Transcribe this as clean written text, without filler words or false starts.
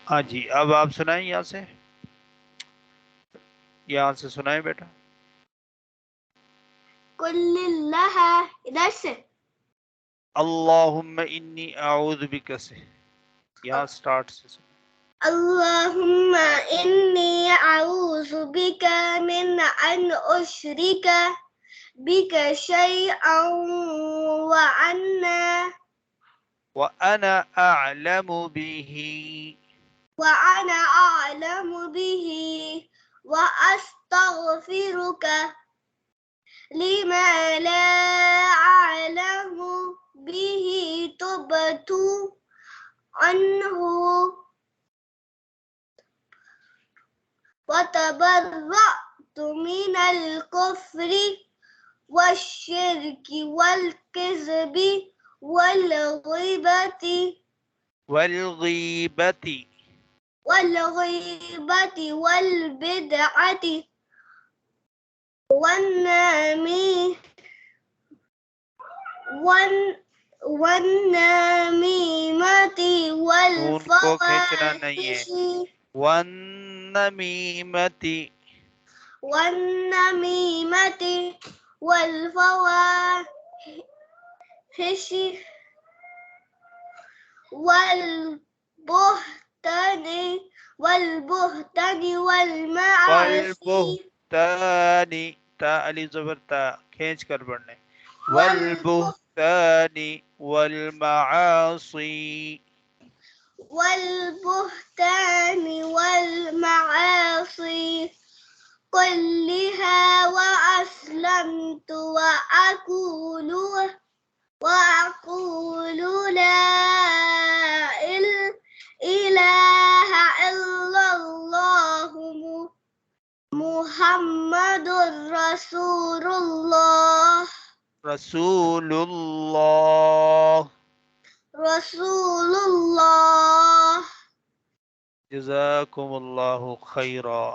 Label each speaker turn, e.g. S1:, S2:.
S1: हाँ जी, अब आप सुनाएं यहाँ से सुनाएं बेटा।
S2: कुल्लिल्लाह इधर से।
S1: अल्लाहुम्मा इन्नी अऊज़ु बिका से, यहाँ स्टार्ट से सुन।
S2: अल्लाहुम्मा इन्नी अऊज़ु बिका मिन अन उश्रिका बिका शैअन
S1: व अना अअलमु बिही,
S2: وأنا أعلم به وأستغفرك لما لا أعلم به تبت عنه وتبرأت من الكفر والشرك والكذب والغيبة
S1: والغيبة
S2: والبدعة والنميمة
S1: नून को खींचना नहीं है। والنميمة
S2: والنميمة والفواحش والبهتان والمعاصي
S1: والبهتان، تا अली ज़बर ता खींच कर पढ़ने।
S2: والبهتان
S1: والبهتان والمعاصي
S2: والمعاصي كلها وأسلمت وأقول لا إله إلا الله محمد رسول الله
S1: رسول الله.
S2: رسول الله.
S1: جزاكم الله خيرا.